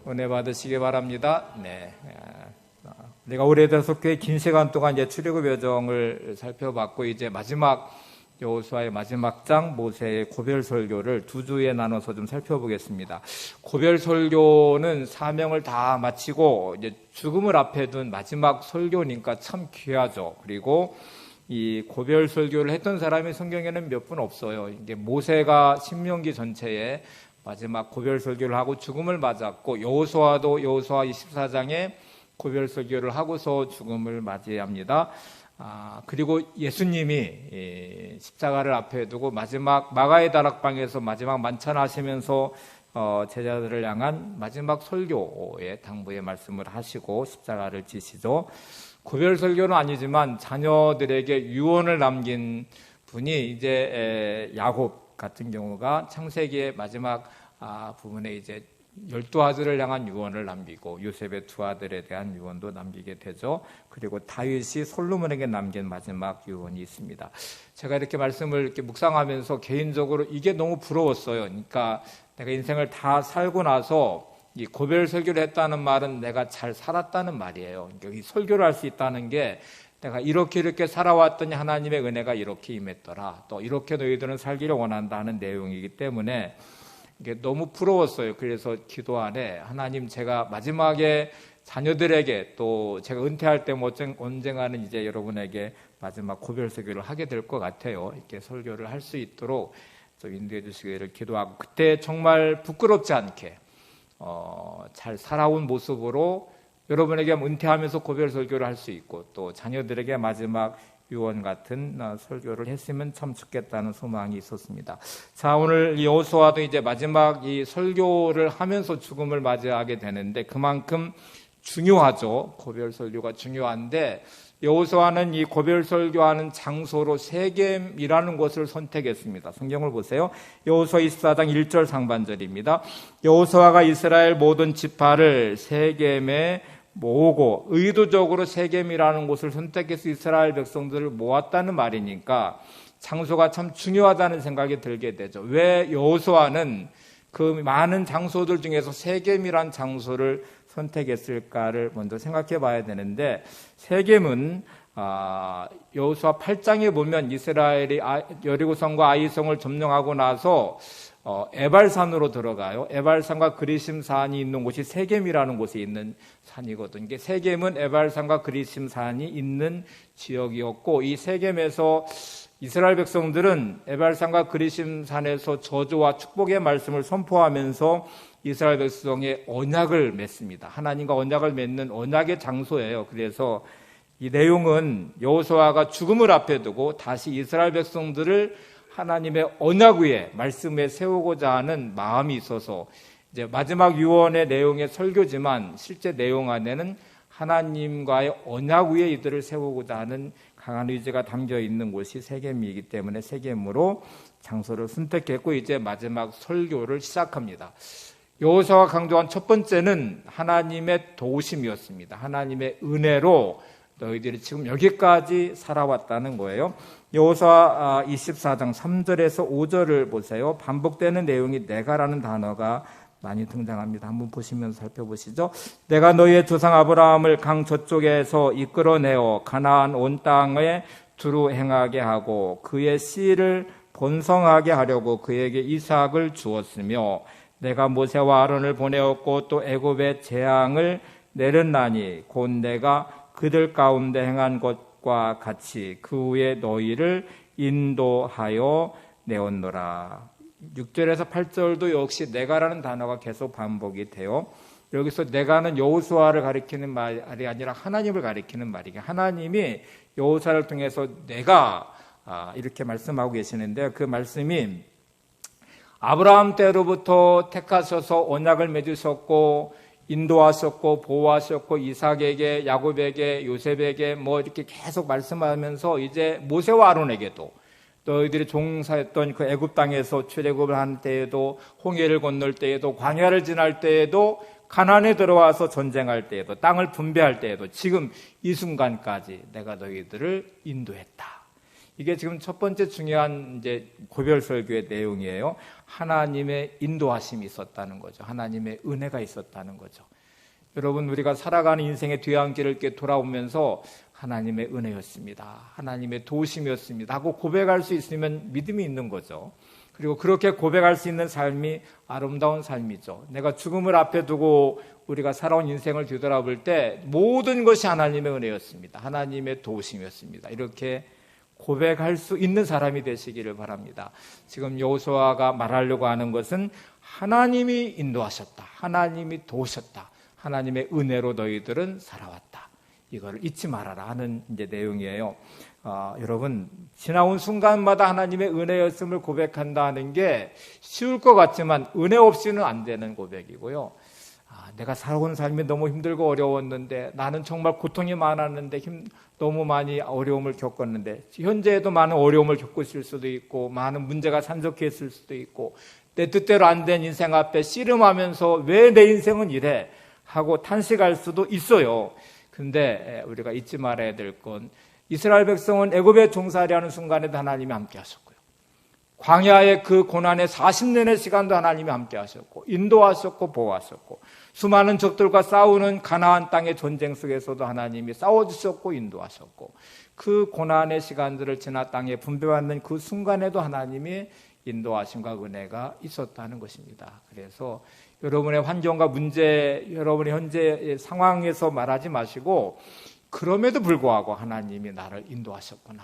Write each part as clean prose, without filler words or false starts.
은혜 받으시기 바랍니다. 네. 내가 오래돼서 꽤 긴 시간 동안 이제 출애굽 여정을 살펴봤고, 이제 마지막 여호수아의 마지막 장 모세의 고별 설교를 두 주에 나눠서 좀 살펴보겠습니다. 고별 설교는 사명을 다 마치고 이제 죽음을 앞에 둔 마지막 설교니까 참 귀하죠. 그리고 이 고별 설교를 했던 사람이 성경에는 몇 분 없어요. 이게 모세가 신명기 전체에 마지막 고별 설교를 하고 죽음을 맞았고, 여호수아도 여호수아 24장에 고별 설교를 하고서 죽음을 맞이합니다. 그리고 예수님이 십자가를 앞에 두고 마지막 마가의 다락방에서 마지막 만찬하시면서 제자들을 향한 마지막 설교의 당부의 말씀을 하시고 십자가를 지시죠. 고별 설교는 아니지만 자녀들에게 유언을 남긴 분이 이제 야곱 같은 경우가 창세기의 마지막 부분에 이제 12아들을 향한 유언을 남기고 요셉의 2아들에 대한 유언도 남기게 되죠. 그리고 다윗이 솔로몬에게 남긴 마지막 유언이 있습니다. 제가 이렇게 말씀을 이렇게 묵상하면서 개인적으로 이게 너무 부러웠어요. 그러니까 내가 인생을 다 살고 나서 이 고별 설교를 했다는 말은 내가 잘 살았다는 말이에요. 그러니까 이 설교를 할 수 있다는 게 내가 이렇게 살아왔더니 하나님의 은혜가 이렇게 임했더라. 또 이렇게 너희들은 살기를 원한다 하는 내용이기 때문에 이게 너무 부러웠어요. 그래서 기도 안에 하나님, 제가 마지막에 자녀들에게 또 제가 은퇴할 때 언젠가는 이제 여러분에게 마지막 고별 설교를 하게 될 것 같아요. 이렇게 설교를 할 수 있도록 좀 인도해 주시기를 기도하고, 그때 정말 부끄럽지 않게 잘 살아온 모습으로 여러분에게 은퇴하면서 고별 설교를 할 수 있고, 또 자녀들에게 마지막 유언 같은 설교를 했으면 참 좋겠다는 소망이 있었습니다. 자, 오늘 여호수아도 이제 마지막 이 설교를 하면서 죽음을 맞이하게 되는데 그만큼 중요하죠. 고별 설교가 중요한데 여호수아는 이 고별 설교하는 장소로 세겜이라는 곳을 선택했습니다. 성경을 보세요. 여호수아 24장 1절 상반절입니다. 여호수아가 이스라엘 모든 지파를 세겜에 모으고, 의도적으로 세겜이라는 곳을 선택해서 이스라엘 백성들을 모았다는 말이니까 장소가 참 중요하다는 생각이 들게 되죠. 왜 여호수아는 그 많은 장소들 중에서 세겜이란 장소를 선택했을까를 먼저 생각해 봐야 되는데, 세겜은 여호수아 8장에 보면 이스라엘이 여리고성과 아이성을 점령하고 나서 에발산으로 들어가요. 에발산과 그리심산이 있는 곳이 세겜이라는 곳에 있는 산이거든요. 이게 세겜은 에발산과 그리심산이 있는 지역이었고, 이 세겜에서 이스라엘 백성들은 에발산과 그리심산에서 저주와 축복의 말씀을 선포하면서 이스라엘 백성의 언약을 맺습니다. 하나님과 언약을 맺는 언약의 장소예요. 그래서 이 내용은 여호수아가 죽음을 앞에 두고 다시 이스라엘 백성들을 하나님의 언약 위에 말씀에 세우고자 하는 마음이 있어서 이제 마지막 유언의 내용의 설교지만 실제 내용 안에는 하나님과의 언약 위에 이들을 세우고자 하는 강한 의지가 담겨 있는 곳이 세겜이기 때문에 세겜으로 장소를 선택했고, 이제 마지막 설교를 시작합니다. 여호수아가 강조한 첫 번째는 하나님의 도우심이었습니다. 하나님의 은혜로 너희들이 지금 여기까지 살아왔다는 거예요. 여호수아 24장 3절에서 5절을 보세요. 반복되는 내용이 내가라는 단어가 많이 등장합니다. 한번 보시면서 살펴보시죠. 내가 너희의 조상 아브라함을 강 저쪽에서 이끌어내어 가나안 온 땅에 두루 행하게 하고 그의 씨를 번성하게 하려고 그에게 이삭을 주었으며, 내가 모세와 아론을 보내었고 또 애굽의 재앙을 내렸나니 곧 내가 그들 가운데 행한 것과 같이 그 후에 너희를 인도하여 내었노라. 6절에서 8절도 역시 내가라는 단어가 계속 반복이 돼요. 여기서 내가는 여호수아를 가리키는 말이 아니라 하나님을 가리키는 말이에요. 하나님이 여호수아를 통해서 내가 이렇게 말씀하고 계시는데, 그 말씀이 아브라함 때로부터 택하셔서 언약을 맺으셨고 인도하셨고 보호하셨고 이삭에게, 야곱에게, 요셉에게 이렇게 계속 말씀하면서 이제 모세와 아론에게도 너희들이 종사했던 그 애굽 땅에서 출애굽을 한 때에도, 홍해를 건널 때에도, 광야를 지날 때에도, 가나안에 들어와서 전쟁할 때에도, 땅을 분배할 때에도, 지금 이 순간까지 내가 너희들을 인도했다. 이게 지금 첫 번째 중요한 이제 고별 설교의 내용이에요. 하나님의 인도하심이 있었다는 거죠. 하나님의 은혜가 있었다는 거죠. 여러분, 우리가 살아가는 인생의 뒤안길을 이렇게 돌아오면서 하나님의 은혜였습니다. 하나님의 도우심이었습니다 하고 고백할 수 있으면 믿음이 있는 거죠. 그리고 그렇게 고백할 수 있는 삶이 아름다운 삶이죠. 내가 죽음을 앞에 두고 우리가 살아온 인생을 뒤돌아볼 때 모든 것이 하나님의 은혜였습니다. 하나님의 도우심이었습니다. 이렇게 고백할 수 있는 사람이 되시기를 바랍니다. 지금 여호수아가 말하려고 하는 것은 하나님이 인도하셨다. 하나님이 도우셨다. 하나님의 은혜로 너희들은 살아왔다. 이걸 잊지 말아라 하는 이제 내용이에요. 여러분, 지나온 순간마다 하나님의 은혜였음을 고백한다는 게 쉬울 것 같지만 은혜 없이는 안 되는 고백이고요. 내가 살아온 삶이 너무 힘들고 어려웠는데, 나는 정말 고통이 많았는데 너무 많이 어려움을 겪었는데, 현재에도 많은 어려움을 겪으실 수도 있고 많은 문제가 산적해 있을 수도 있고, 내 뜻대로 안 된 인생 앞에 씨름하면서 왜 내 인생은 이래 하고 탄식할 수도 있어요. 근데 우리가 잊지 말아야 될 건, 이스라엘 백성은 애굽에 종살이하는 순간에도 하나님이 함께 하셨고요. 광야의 그 고난의 40년의 시간도 하나님이 함께 하셨고, 인도하셨고 보호하셨고, 수많은 적들과 싸우는 가나안 땅의 전쟁 속에서도 하나님이 싸워주셨고 인도하셨고, 그 고난의 시간들을 지나 땅에 분배받는 그 순간에도 하나님이 인도하심과 은혜가 있었다는 것입니다. 그래서 여러분의 환경과 문제, 여러분의 현재 상황에서 말하지 마시고, 그럼에도 불구하고 하나님이 나를 인도하셨구나,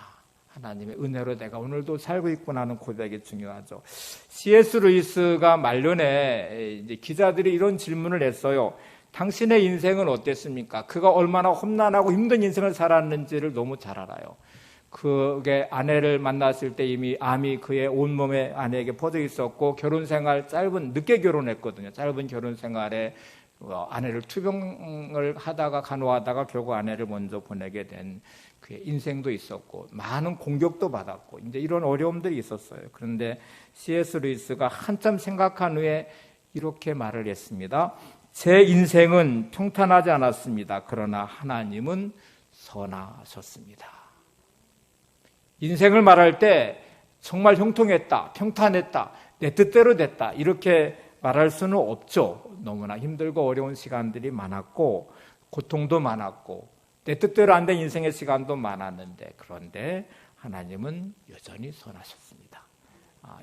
하나님의 은혜로 내가 오늘도 살고 있구나 하는 고백이 중요하죠. C.S. 루이스가 말년에 이제 기자들이 이런 질문을 했어요. 당신의 인생은 어땠습니까? 그가 얼마나 험난하고 힘든 인생을 살았는지를 너무 잘 알아요. 그게 아내를 만났을 때 이미 암이 그의 온몸에 아내에게 퍼져 있었고, 결혼 생활 늦게 결혼했거든요. 짧은 결혼 생활에 아내를 투병을 하다가 간호하다가 결국 아내를 먼저 보내게 된 그의 인생도 있었고, 많은 공격도 받았고, 이제 이런 어려움들이 있었어요. 그런데 C.S. 루이스가 한참 생각한 후에 이렇게 말을 했습니다. 제 인생은 평탄하지 않았습니다. 그러나 하나님은 선하셨습니다. 인생을 말할 때 정말 형통했다, 평탄했다, 내 뜻대로 됐다, 이렇게 말할 수는 없죠. 너무나 힘들고 어려운 시간들이 많았고, 고통도 많았고, 내 뜻대로 안 된 인생의 시간도 많았는데, 그런데 하나님은 여전히 선하셨습니다.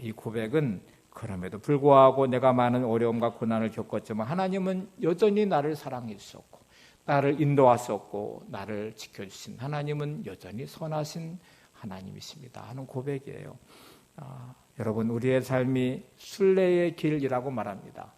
이 고백은 그럼에도 불구하고 내가 많은 어려움과 고난을 겪었지만 하나님은 여전히 나를 사랑해 주셨고, 나를 인도하셨고, 나를 지켜주신 하나님은 여전히 선하신 하나님이십니다 하는 고백이에요. 여러분, 우리의 삶이 순례의 길이라고 말합니다.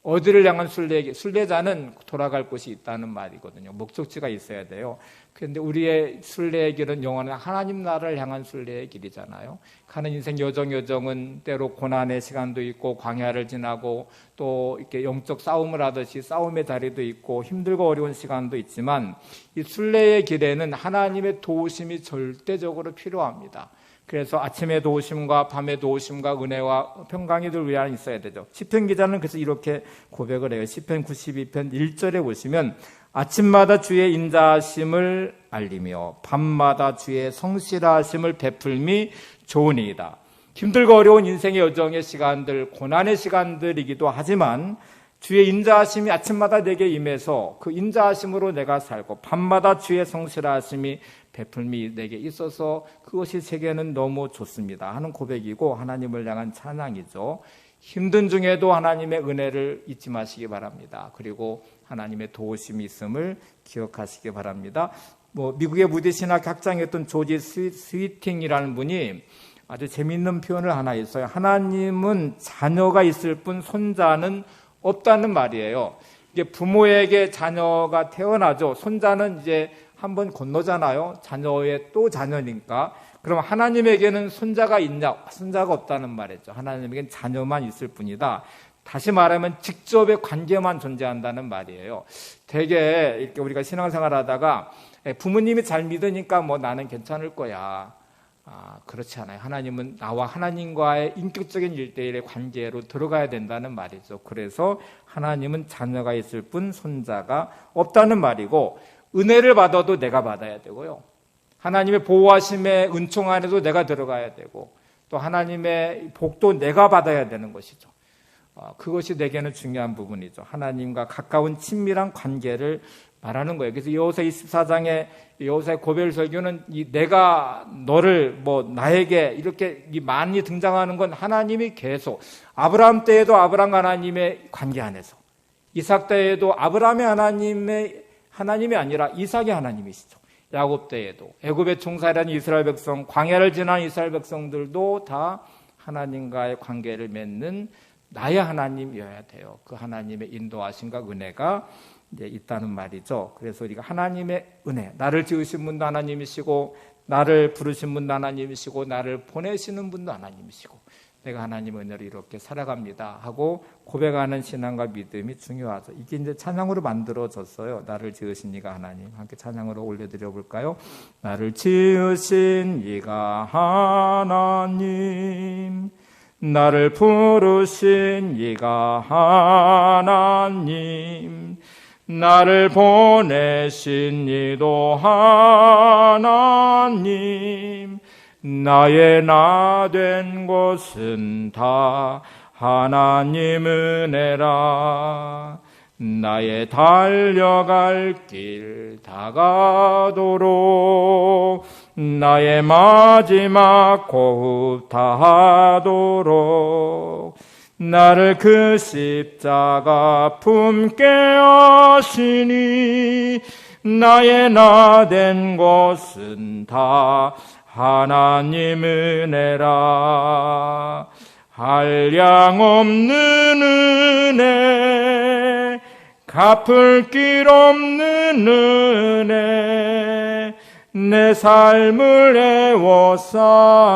어디를 향한 순례의 길? 순례자는 돌아갈 곳이 있다는 말이거든요. 목적지가 있어야 돼요. 그런데 우리의 순례의 길은 영원한 하나님 나라를 향한 순례의 길이잖아요. 가는 인생 여정은 때로 고난의 시간도 있고, 광야를 지나고, 또 이렇게 영적 싸움을 하듯이 싸움의 자리도 있고, 힘들고 어려운 시간도 있지만, 이 순례의 길에는 하나님의 도우심이 절대적으로 필요합니다. 그래서 아침의 도우심과 밤의 도우심과 은혜와 평강이 늘 위안이 있어야 되죠. 시편 기자는 그래서 이렇게 고백을 해요. 시편 92편 1절에 보시면, 아침마다 주의 인자하심을 알리며 밤마다 주의 성실하심을 베풀미 좋으니이다. 힘들고 어려운 인생의 여정의 시간들, 고난의 시간들이기도 하지만 주의 인자하심이 아침마다 내게 임해서 그 인자하심으로 내가 살고, 밤마다 주의 성실하심이 베풀미 내게 있어서 그것이 제게는 너무 좋습니다 하는 고백이고, 하나님을 향한 찬양이죠. 힘든 중에도 하나님의 은혜를 잊지 마시기 바랍니다. 그리고 하나님의 도우심이 있음을 기억하시기 바랍니다. 미국의 무디 신학 학장이었던 조지 스위팅이라는 분이 아주 재미있는 표현을 하나 있어요. 하나님은 자녀가 있을 뿐 손자는 없다는 말이에요. 이게 부모에게 자녀가 태어나죠. 손자는 이제 한번 건너잖아요. 자녀의 또 자녀니까. 그럼 하나님에게는 손자가 있냐? 손자가 없다는 말이죠. 하나님에게는 자녀만 있을 뿐이다. 다시 말하면 직접의 관계만 존재한다는 말이에요. 되게 이렇게 우리가 신앙생활 하다가 부모님이 잘 믿으니까 나는 괜찮을 거야. 그렇지 않아요. 하나님은 나와 하나님과의 인격적인 1:1의 관계로 들어가야 된다는 말이죠. 그래서 하나님은 자녀가 있을 뿐 손자가 없다는 말이고, 은혜를 받아도 내가 받아야 되고요. 하나님의 보호하심의 은총 안에도 내가 들어가야 되고 또 하나님의 복도 내가 받아야 되는 것이죠. 그것이 내게는 중요한 부분이죠. 하나님과 가까운 친밀한 관계를 말하는 거예요. 그래서 여호수아 24장에 여호수아의 고별 설교는 내가 너를 나에게 이렇게 많이 등장하는 건 하나님이 계속 아브라함 때에도 아브라함과 하나님의 관계 안에서, 이삭 때에도 아브라함의 하나님이 아니라 이삭의 하나님이시죠. 야곱 때에도 애굽에 종살이한 이스라엘 백성, 광야를 지난 이스라엘 백성들도 다 하나님과의 관계를 맺는 나의 하나님이어야 돼요. 그 하나님의 인도하심과 은혜가 이제 있다는 말이죠. 그래서 우리가 하나님의 은혜, 나를 지으신 분도 하나님이시고 나를 부르신 분도 하나님이시고 나를 보내시는 분도 하나님이시고 내가 하나님의 은혜로 이렇게 살아갑니다 하고 고백하는 신앙과 믿음이 중요하죠. 이게 이제 찬양으로 만들어졌어요. 나를 지으신 이가 하나님. 함께 찬양으로 올려드려 볼까요? 나를 지으신 이가 하나님, 나를 부르신 이가 하나님, 나를 보내신 이도 하나님, 나의 나 된 것은 다 하나님 은혜라. 나의 달려갈 길 다가도록 나의 마지막 호흡 다하도록 나를 그 십자가 품게 하시니 나의 나 된 것은 다 하나님 은혜라. 한량없는 은혜, 갚을 길 없는 은혜, 내 삶을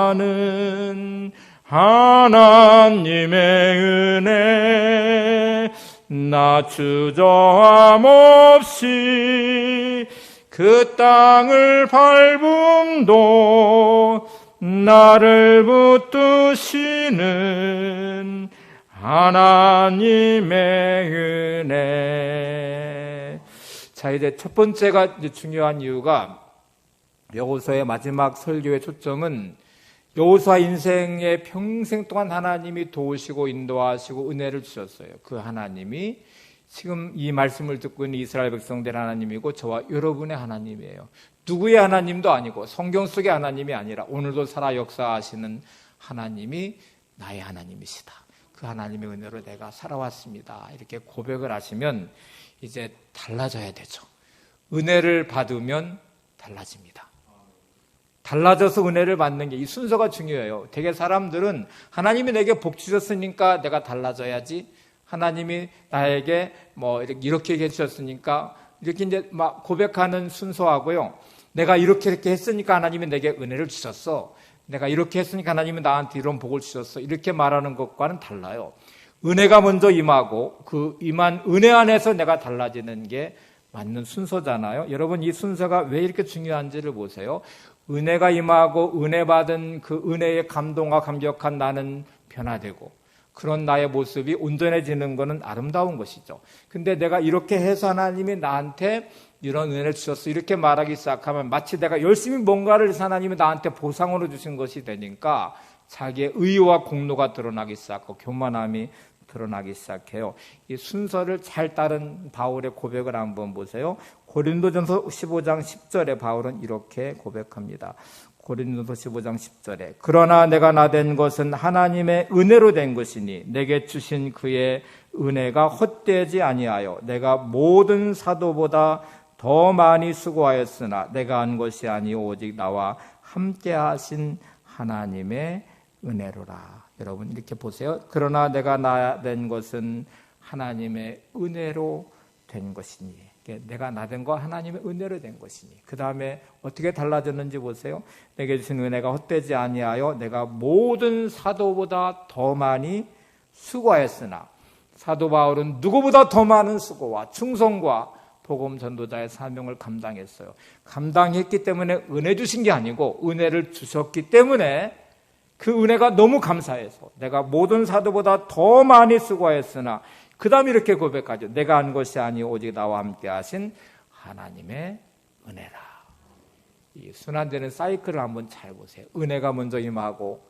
애워싸는 하나님의 은혜. 나 주저함 없이 그 땅을 밟음도 나를 붙드시는 하나님의 은혜. 자, 이제 첫 번째가 중요한 이유가 여호수아의 마지막 설교의 초점은 여호수아 인생의 평생 동안 하나님이 도우시고 인도하시고 은혜를 주셨어요. 그 하나님이 지금 이 말씀을 듣고 있는 이스라엘 백성들 하나님이고 저와 여러분의 하나님이에요. 누구의 하나님도 아니고 성경 속의 하나님이 아니라 오늘도 살아 역사하시는 하나님이 나의 하나님이시다. 그 하나님의 은혜로 내가 살아왔습니다. 이렇게 고백을 하시면 이제 달라져야 되죠. 은혜를 받으면 달라집니다. 달라져서 은혜를 받는 게 이 순서가 중요해요. 되게 사람들은 하나님이 내게 복 주셨으니까 내가 달라져야지. 하나님이 나에게 이렇게 해주셨으니까 이렇게 이제 막 고백하는 순서하고요. 내가 이렇게 했으니까 하나님이 내게 은혜를 주셨어. 내가 이렇게 했으니까 하나님이 나한테 이런 복을 주셨어. 이렇게 말하는 것과는 달라요. 은혜가 먼저 임하고 그 임한 은혜 안에서 내가 달라지는 게 맞는 순서잖아요. 여러분 이 순서가 왜 이렇게 중요한지를 보세요. 은혜가 임하고 은혜 받은 그 은혜의 감동과 감격한 나는 변화되고 그런 나의 모습이 온전해지는 것은 아름다운 것이죠. 근데 내가 이렇게 해서 하나님이 나한테 이런 은혜를 주셨어 이렇게 말하기 시작하면 마치 내가 열심히 뭔가를 해서 하나님이 나한테 보상으로 주신 것이 되니까 자기의 의와 공로가 드러나기 시작하고 교만함이 드러나기 시작해요. 이 순서를 잘 따른 바울의 고백을 한번 보세요. 고린도전서 15장 10절에 바울은 이렇게 고백합니다. 고린도서 15장 10절에 그러나 내가 나 된 것은 하나님의 은혜로 된 것이니 내게 주신 그의 은혜가 헛되지 아니하여 내가 모든 사도보다 더 많이 수고하였으나 내가 한 것이 아니오 오직 나와 함께 하신 하나님의 은혜로라. 여러분 이렇게 보세요. 그러나 내가 나 된 것은 하나님의 은혜로 된 것이니 내가 나 된 거 하나님의 은혜로 된 것이니 그 다음에 어떻게 달라졌는지 보세요. 내게 주신 은혜가 헛되지 아니하여 내가 모든 사도보다 더 많이 수고하였으나 사도 바울은 누구보다 더 많은 수고와 충성과 복음 전도자의 사명을 감당했어요. 감당했기 때문에 은혜 주신 게 아니고 은혜를 주셨기 때문에 그 은혜가 너무 감사해서 내가 모든 사도보다 더 많이 수고하였으나 그 다음에 이렇게 고백하죠. 내가 한 것이 아니오 오직 나와 함께 하신 하나님의 은혜라. 이 순환되는 사이클을 한번 잘 보세요. 은혜가 먼저 임하고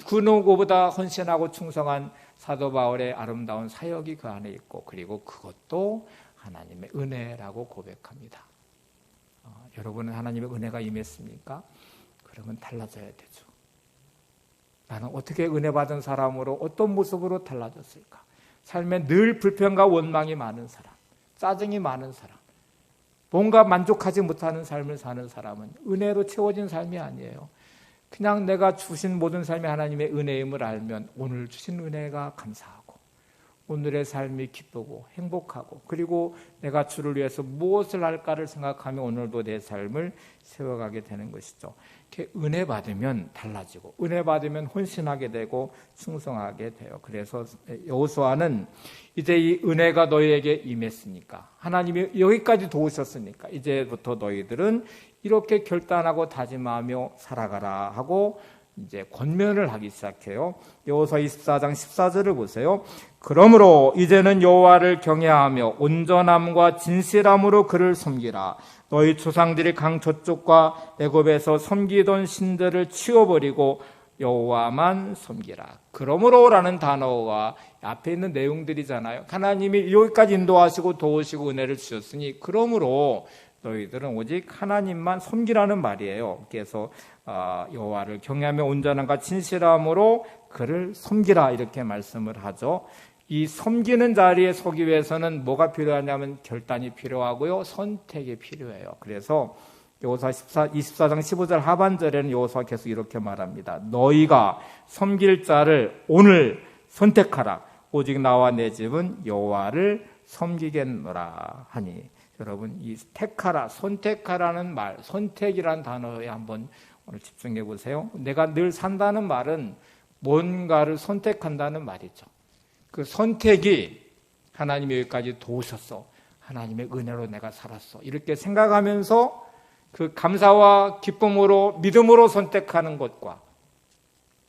그 누구보다 헌신하고 충성한 사도 바울의 아름다운 사역이 그 안에 있고, 그리고 그것도 하나님의 은혜라고 고백합니다. 여러분은 하나님의 은혜가 임했습니까? 그러면 달라져야 되죠. 나는 어떻게 은혜 받은 사람으로 어떤 모습으로 달라졌을까? 삶에 늘 불평과 원망이 많은 사람, 짜증이 많은 사람, 뭔가 만족하지 못하는 삶을 사는 사람은 은혜로 채워진 삶이 아니에요. 그냥 내가 주신 모든 삶이 하나님의 은혜임을 알면 오늘 주신 은혜가 감사하고, 오늘의 삶이 기쁘고 행복하고, 그리고 내가 주를 위해서 무엇을 할까를 생각하며 오늘도 내 삶을 세워가게 되는 것이죠. 이렇게 은혜 받으면 달라지고, 은혜 받으면 헌신하게 되고 충성하게 돼요. 그래서 여호수아는 이제 이 은혜가 너희에게 임했으니까, 하나님이 여기까지 도우셨으니까 이제부터 너희들은 이렇게 결단하고 다짐하며 살아가라 하고 이제 권면을 하기 시작해요. 여호수아 24장 14절을 보세요. 그러므로 이제는 여호와를 경외하며 온전함과 진실함으로 그를 섬기라. 너희 조상들이 강 저쪽과 애굽에서 섬기던 신들을 치워버리고 여호와만 섬기라. 그러므로라는 단어가 앞에 있는 내용들이잖아요. 하나님이 여기까지 인도하시고 도우시고 은혜를 주셨으니 그러므로 너희들은 오직 하나님만 섬기라는 말이에요. 그래서 여호와를 경외하며 온전함과 진실함으로 그를 섬기라 이렇게 말씀을 하죠. 이 섬기는 자리에 서기 위해서는 뭐가 필요하냐면 결단이 필요하고요, 선택이 필요해요. 그래서 여호수아 24장 15절 하반절에는 여호수아 계속 이렇게 말합니다. 너희가 섬길 자를 오늘 선택하라. 오직 나와 내 집은 여호와를 섬기겠노라 하니. 여러분, 이 택하라, 선택하라는 말, 선택이라는 단어에 한번 오늘 집중해 보세요. 내가 늘 산다는 말은 뭔가를 선택한다는 말이죠. 그 선택이 하나님이 여기까지 도우셨어, 하나님의 은혜로 내가 살았어, 이렇게 생각하면서 그 감사와 기쁨으로 믿음으로 선택하는 것과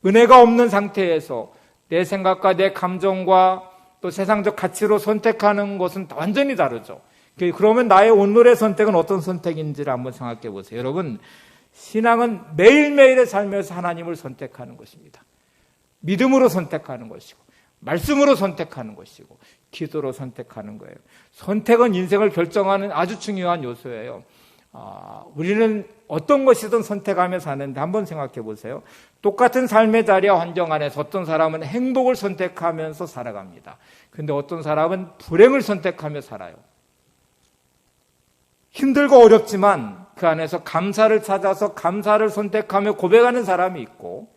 은혜가 없는 상태에서 내 생각과 내 감정과 또 세상적 가치로 선택하는 것은 완전히 다르죠. 그러면 나의 오늘의 선택은 어떤 선택인지를 한번 생각해 보세요. 여러분, 신앙은 매일매일의 삶에서 하나님을 선택하는 것입니다. 믿음으로 선택하는 것이고, 말씀으로 선택하는 것이고, 기도로 선택하는 거예요. 선택은 인생을 결정하는 아주 중요한 요소예요. 우리는 어떤 것이든 선택하며 사는데 한번 생각해 보세요. 똑같은 삶의 자리와 환경 안에서 어떤 사람은 행복을 선택하면서 살아갑니다. 그런데 어떤 사람은 불행을 선택하며 살아요. 힘들고 어렵지만 그 안에서 감사를 찾아서 감사를 선택하며 고백하는 사람이 있고,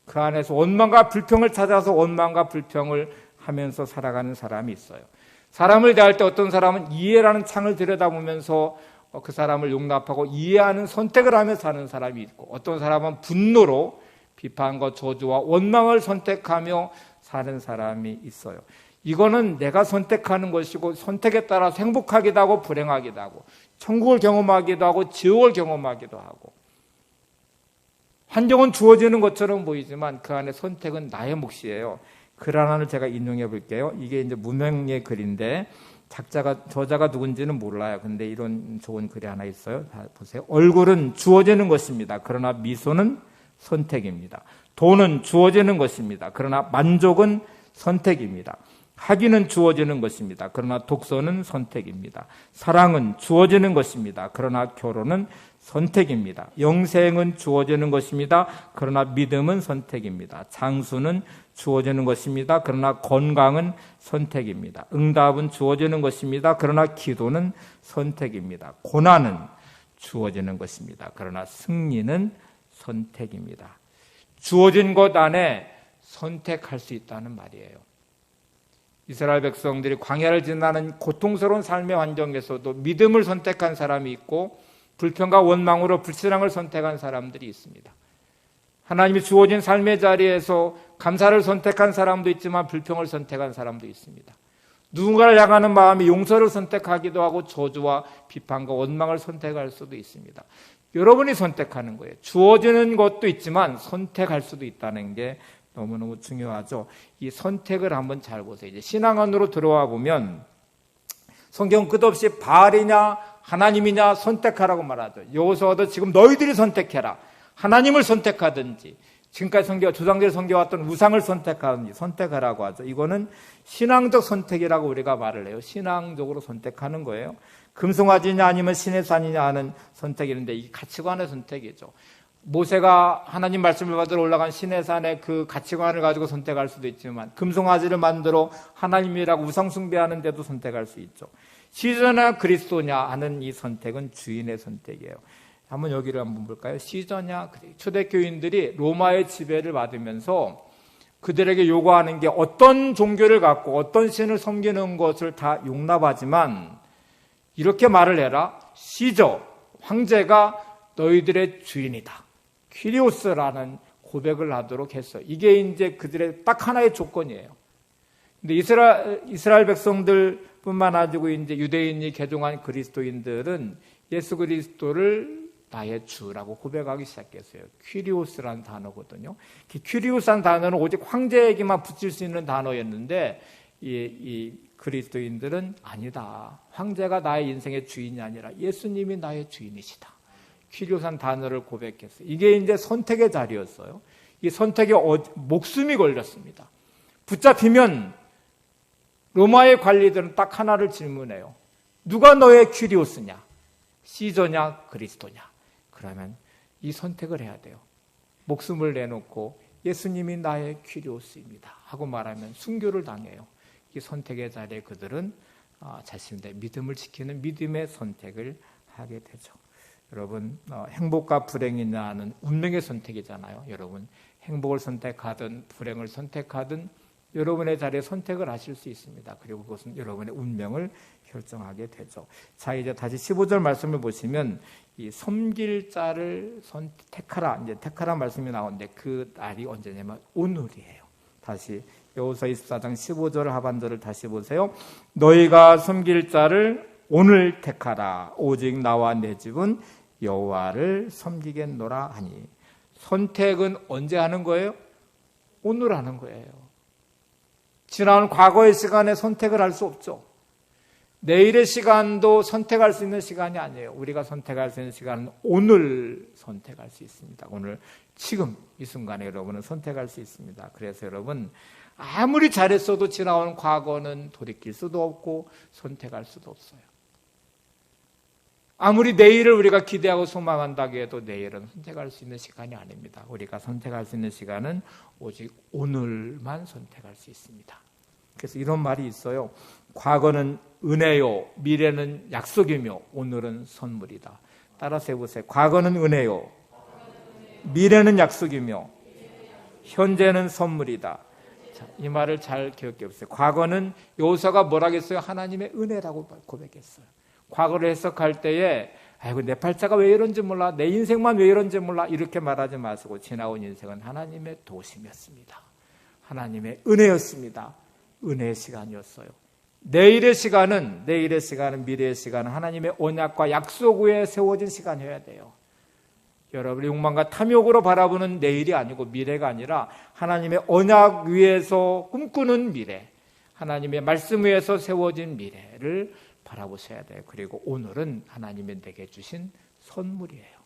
그 안에서 원망과 불평을 찾아서 원망과 불평을 하면서 살아가는 사람이 있어요. 사람을 대할 때 어떤 사람은 이해라는 창을 들여다보면서 그 사람을 용납하고 이해하는 선택을 하며 사는 사람이 있고, 어떤 사람은 분노로 비판과 저주와 원망을 선택하며 사는 사람이 있어요. 이거는 내가 선택하는 것이고, 선택에 따라서 행복하기도 하고 불행하기도 하고, 천국을 경험하기도 하고 지옥을 경험하기도 하고, 환경은 주어지는 것처럼 보이지만 그 안에 선택은 나의 몫이에요. 글 하나를 제가 인용해 볼게요. 이게 이제 문명의 글인데 저자가 누군지는 몰라요. 근데 이런 좋은 글이 하나 있어요. 다 보세요. 얼굴은 주어지는 것입니다. 그러나 미소는 선택입니다. 돈은 주어지는 것입니다. 그러나 만족은 선택입니다. 학위는 주어지는 것입니다. 그러나 독서는 선택입니다. 사랑은 주어지는 것입니다. 그러나 결혼은 선택입니다. 영생은 주어지는 것입니다. 그러나 믿음은 선택입니다. 장수는 주어지는 것입니다. 그러나 건강은 선택입니다. 응답은 주어지는 것입니다. 그러나 기도는 선택입니다. 고난은 주어지는 것입니다. 그러나 승리는 선택입니다. 주어진 것 안에 선택할 수 있다는 말이에요. 이스라엘 백성들이 광야를 지나는 고통스러운 삶의 환경에서도 믿음을 선택한 사람이 있고, 불평과 원망으로 불신앙을 선택한 사람들이 있습니다. 하나님이 주어진 삶의 자리에서 감사를 선택한 사람도 있지만 불평을 선택한 사람도 있습니다. 누군가를 향하는 마음이 용서를 선택하기도 하고 저주와 비판과 원망을 선택할 수도 있습니다. 여러분이 선택하는 거예요. 주어지는 것도 있지만 선택할 수도 있다는 게 너무너무 중요하죠. 이 선택을 한번 잘 보세요. 이제 신앙 안으로 들어와 보면 성경 끝없이 바알이냐 하나님이냐 선택하라고 말하죠. 여호수아도 지금 너희들이 선택해라. 하나님을 선택하든지 지금까지 조상들이 섬겨왔던 우상을 선택하든지 선택하라고 하죠. 이거는 신앙적 선택이라고 우리가 말을 해요. 신앙적으로 선택하는 거예요. 금송아지냐 아니면 신의 산이냐 하는 선택이는데 이 가치관의 선택이죠. 모세가 하나님 말씀을 받으러 올라간 시내산의 그 가치관을 가지고 선택할 수도 있지만 금송아지를 만들어 하나님이라고 우상 숭배하는 데도 선택할 수 있죠. 시저냐 그리스도냐 하는 이 선택은 주인의 선택이에요. 한번 여기를 한번 볼까요? 시저냐 초대교인들이 로마의 지배를 받으면서 그들에게 요구하는 게 어떤 종교를 갖고 어떤 신을 섬기는 것을 다 용납하지만 이렇게 말을 해라. 시저 황제가 너희들의 주인이다. 퀴리오스라는 고백을 하도록 했어요. 이게 이제 그들의 딱 하나의 조건이에요. 근데 이스라엘 백성들뿐만 아니고 이제 유대인이 개종한 그리스도인들은 예수 그리스도를 나의 주라고 고백하기 시작했어요. 퀴리오스라는 단어거든요. 퀴리오스라는 단어는 오직 황제에게만 붙일 수 있는 단어였는데 이 그리스도인들은 아니다. 황제가 나의 인생의 주인이 아니라 예수님이 나의 주인이시다. 퀴리오스라는 단어를 고백했어요. 이게 이제 선택의 자리였어요. 이 선택에 목숨이 걸렸습니다. 붙잡히면 로마의 관리들은 딱 하나를 질문해요. 누가 너의 퀴리오스냐? 시저냐 그리스도냐? 그러면 이 선택을 해야 돼요. 목숨을 내놓고 예수님이 나의 퀴리오스입니다 하고 말하면 순교를 당해요. 이 선택의 자리에 그들은 자신들의 믿음을 지키는 믿음의 선택을 하게 되죠. 여러분, 행복과 불행이냐는 운명의 선택이잖아요. 여러분, 행복을 선택하든 불행을 선택하든 여러분의 자리에 선택을 하실 수 있습니다. 그리고 그것은 여러분의 운명을 결정하게 되죠. 자, 이제 다시 15절 말씀을 보시면 이 섬길 자를 선택하라. 이제 택하라 말씀이 나오는데 그 날이 언제냐면 오늘이에요. 다시 여호수아 24장 15절 하반절을 다시 보세요. 너희가 섬길 자를 오늘 택하라. 오직 나와 내 집은 여호와를 섬기겠노라 하니. 선택은 언제 하는 거예요? 오늘 하는 거예요. 지나온 과거의 시간에 선택을 할 수 없죠. 내일의 시간도 선택할 수 있는 시간이 아니에요. 우리가 선택할 수 있는 시간은 오늘 선택할 수 있습니다. 오늘 지금 이 순간에 여러분은 선택할 수 있습니다. 그래서 여러분 아무리 잘했어도 지나온 과거는 돌이킬 수도 없고 선택할 수도 없어요. 아무리 내일을 우리가 기대하고 소망한다고 해도 내일은 선택할 수 있는 시간이 아닙니다. 우리가 선택할 수 있는 시간은 오직 오늘만 선택할 수 있습니다. 그래서 이런 말이 있어요. 과거는 은혜요, 미래는 약속이며 오늘은 선물이다. 따라서 해보세요. 과거는 은혜요, 미래는 약속이며 현재는 선물이다. 자, 이 말을 잘 기억해 보세요. 과거는 여호수아가 뭐라고 했어요? 하나님의 은혜라고 고백했어요. 과거를 해석할 때에 아이고 내 팔자가 왜 이런지 몰라, 내 인생만 왜 이런지 몰라 이렇게 말하지 마시고 지나온 인생은 하나님의 도심이었습니다. 하나님의 은혜였습니다. 은혜의 시간이었어요. 내일의 시간은 미래의 시간은 하나님의 언약과 약속 위에 세워진 시간이어야 돼요. 여러분의 욕망과 탐욕으로 바라보는 내일이 아니고 미래가 아니라 하나님의 언약 위에서 꿈꾸는 미래, 하나님의 말씀 위에서 세워진 미래를 바라보셔야 돼요. 그리고 오늘은 하나님이 내게 주신 선물이에요.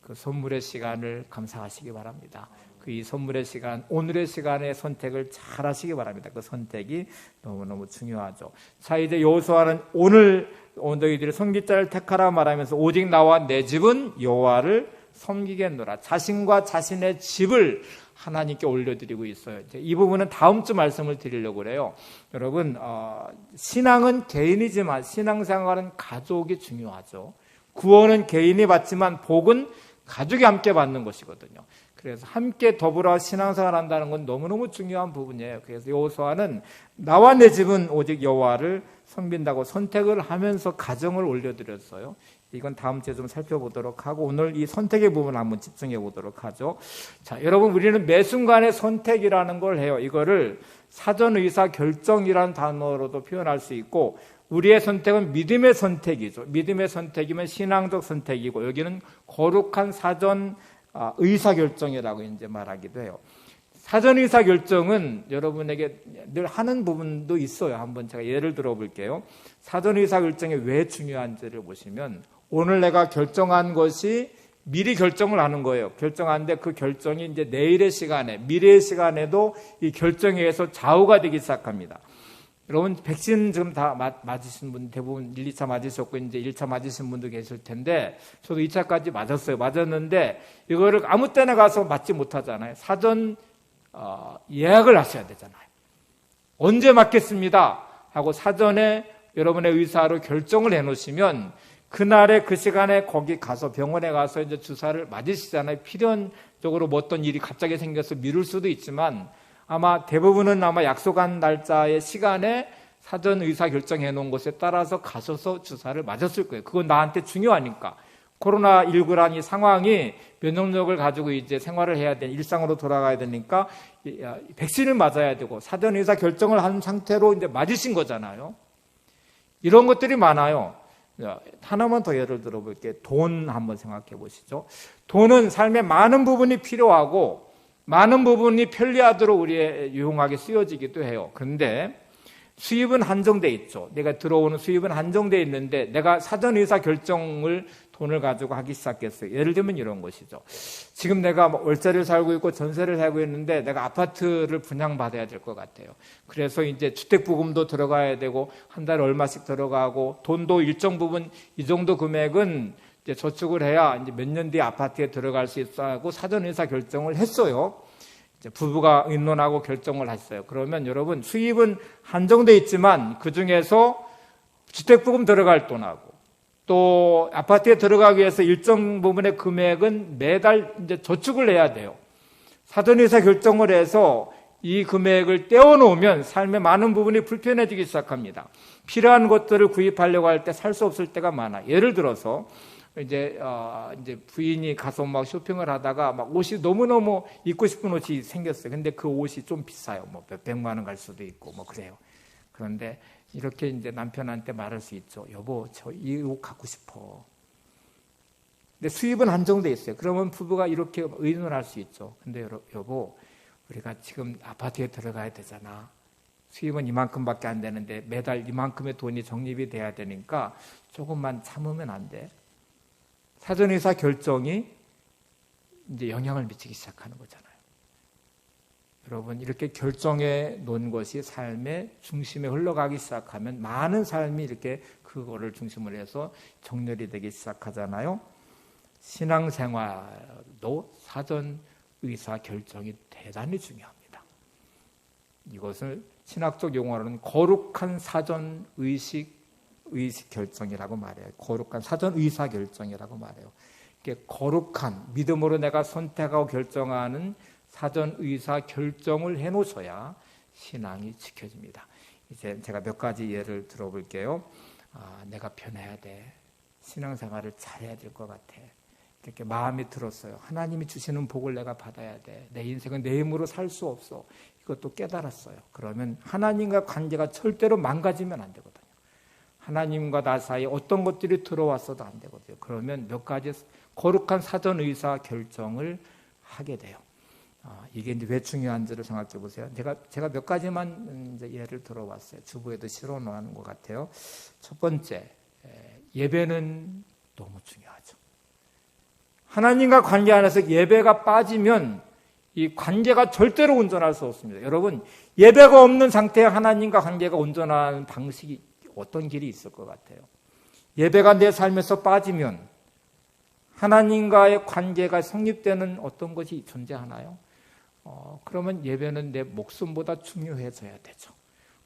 그 선물의 시간을 감사하시기 바랍니다. 그 이 선물의 시간, 오늘의 시간의 선택을 잘 하시기 바랍니다. 그 선택이 너무너무 중요하죠. 자, 이제 여호수아는 오늘 너희들이 섬길 자를 택하라 말하면서 오직 나와 내 집은 여호와를 섬기겠노라. 자신과 자신의 집을 하나님께 올려드리고 있어요. 이 부분은 다음 주 말씀을 드리려고 그래요. 여러분, 신앙은 개인이지만 신앙생활은 가족이 중요하죠. 구원은 개인이 받지만 복은 가족이 함께 받는 것이거든요. 그래서 함께 더불어 신앙생활 한다는 건 너무너무 중요한 부분이에요. 그래서 여호수아는 나와 내 집은 오직 여호와를 섬긴다고 선택을 하면서 가정을 올려드렸어요. 이건 다음 주에 좀 살펴보도록 하고 오늘 이 선택의 부분을 한번 집중해 보도록 하죠. 자, 여러분 우리는 매 순간의 선택이라는 걸 해요. 이거를 사전 의사 결정이라는 단어로도 표현할 수 있고 우리의 선택은 믿음의 선택이죠. 믿음의 선택이면 신앙적 선택이고 여기는 거룩한 사전 의사결정이라고 이제 말하기도 해요. 사전 의사 결정은 여러분에게 늘 하는 부분도 있어요. 한번 제가 예를 들어 볼게요. 사전 의사 결정이 왜 중요한지를 보시면 오늘 내가 결정한 것이 미리 결정을 하는 거예요. 결정하는데 그 결정이 이제 내일의 시간에, 미래의 시간에도 이 결정에 의해서 좌우가 되기 시작합니다. 여러분 백신 지금 다 맞으신 분 대부분 1, 2차 맞으셨고 이제 1차 맞으신 분도 계실 텐데 저도 2차까지 맞았어요. 맞았는데 이거를 아무 때나 가서 맞지 못하잖아요. 사전 예약을 하셔야 되잖아요. 언제 맞겠습니다 하고 사전에 여러분의 의사로 결정을 해놓으시면 그날에 그 시간에 거기 가서 병원에 가서 이제 주사를 맞으시잖아요. 필연적으로 뭐 어떤 일이 갑자기 생겨서 미룰 수도 있지만 아마 대부분은 아마 약속한 날짜의 시간에 사전 의사 결정해 놓은 곳에 따라서 가셔서 주사를 맞았을 거예요. 그건 나한테 중요하니까. 코로나19라는 이 상황이 면역력을 가지고 이제 생활을 해야 되는 일상으로 돌아가야 되니까 백신을 맞아야 되고 사전 의사 결정을 한 상태로 이제 맞으신 거잖아요. 이런 것들이 많아요. 하나만 더 예를 들어볼게요. 돈 한번 생각해 보시죠. 돈은 삶의 많은 부분이 필요하고 많은 부분이 편리하도록 우리의 유용하게 쓰여지기도 해요. 그런데 수입은 한정돼 있죠. 내가 들어오는 수입은 한정돼 있는데 내가 사전 의사 결정을 돈을 가지고 하기 시작했어요. 예를 들면 이런 것이죠. 지금 내가 월세를 살고 있고 전세를 살고 있는데 내가 아파트를 분양받아야 될 것 같아요. 그래서 이제 주택부금도 들어가야 되고 한 달에 얼마씩 들어가고 돈도 일정 부분 이 정도 금액은 이제 저축을 해야 이제 몇 년 뒤에 아파트에 들어갈 수 있어 하고 사전 의사 결정을 했어요. 이제 부부가 의논하고 결정을 했어요. 그러면 여러분 수입은 한정돼 있지만 그 중에서 주택부금 들어갈 돈하고 또 아파트에 들어가기 위해서 일정 부분의 금액은 매달 이제 저축을 해야 돼요. 사전 의사 결정을 해서 이 금액을 떼어놓으면 삶의 많은 부분이 불편해지기 시작합니다. 필요한 것들을 구입하려고 할 때 살 수 없을 때가 많아. 예를 들어서 이제 부인이 가서 막 쇼핑을 하다가 막 옷이 너무너무 입고 싶은 옷이 생겼어요. 근데 그 옷이 좀 비싸요. 뭐 몇백만 원 갈 수도 있고 뭐 그래요. 그런데 이렇게 이제 남편한테 말할 수 있죠. 여보, 저 이 옷 갖고 싶어. 근데 수입은 한정돼 있어요. 그러면 부부가 이렇게 의논할 수 있죠. 근데 여보, 우리가 지금 아파트에 들어가야 되잖아. 수입은 이만큼밖에 안 되는데 매달 이만큼의 돈이 적립이 돼야 되니까 조금만 참으면 안 돼. 사전의사 결정이 이제 영향을 미치기 시작하는 거잖아요. 여러분 이렇게 결정해 놓은 것이 삶의 중심에 흘러가기 시작하면 많은 삶이 이렇게 그거를 중심으로 해서 정렬이 되기 시작하잖아요. 신앙생활도 사전 의사 결정이 대단히 중요합니다. 이것을 신학적 용어로는 거룩한 사전 의식 결정이라고 말해요. 거룩한 사전 의사 결정이라고 말해요. 이게 거룩한 믿음으로 내가 선택하고 결정하는 사전 의사 결정을 해놓으셔야 신앙이 지켜집니다. 이제 제가 몇 가지 예를 들어볼게요. 내가 변해야 돼. 신앙생활을 잘해야 될 것 같아. 이렇게 마음이 들었어요. 하나님이 주시는 복을 내가 받아야 돼. 내 인생은 내 힘으로 살 수 없어. 이것도 깨달았어요. 그러면 하나님과 관계가 절대로 망가지면 안 되거든요. 하나님과 나 사이에 어떤 것들이 들어왔어도 안 되거든요. 그러면 몇 가지 거룩한 사전 의사 결정을 하게 돼요. 이게 이제 왜 중요한지를 생각해 보세요. 제가 몇 가지만 이제 예를 들어봤어요. 주부에도 실어 놓은 것 같아요. 첫 번째, 예배는 너무 중요하죠. 하나님과 관계 안에서 예배가 빠지면 이 관계가 절대로 온전할 수 없습니다. 여러분, 예배가 없는 상태에 하나님과 관계가 온전한 방식이 어떤 길이 있을 것 같아요? 예배가 내 삶에서 빠지면 하나님과의 관계가 성립되는 어떤 것이 존재하나요? 그러면 예배는 내 목숨보다 중요해져야 되죠.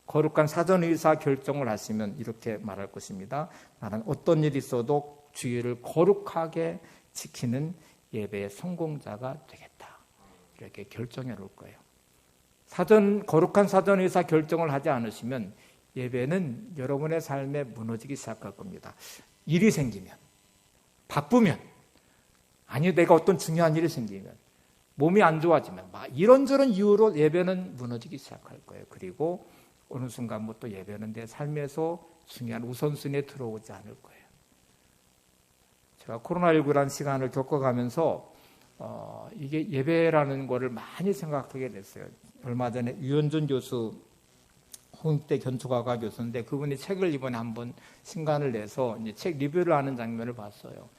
거룩한 사전 의사 결정을 하시면 이렇게 말할 것입니다. 나는 어떤 일이 있어도 주의를 거룩하게 지키는 예배의 성공자가 되겠다. 이렇게 결정해 놓을 거예요. 거룩한 사전 의사 결정을 하지 않으시면 예배는 여러분의 삶에 무너지기 시작할 겁니다. 일이 생기면, 바쁘면, 아니 내가 어떤 중요한 일이 생기면, 몸이 안 좋아지면 막 이런저런 이유로 예배는 무너지기 시작할 거예요. 그리고 어느 순간부터 예배는 내 삶에서 중요한 우선순위에 들어오지 않을 거예요. 제가 코로나19라는 시간을 겪어가면서 이게 예배라는 거를 많이 생각하게 됐어요. 얼마 전에 유현준 교수, 홍익대 견초과학 교수인데 그분이 책을 이번에 한번 신간을 내서 이제 책 리뷰를 하는 장면을 봤어요.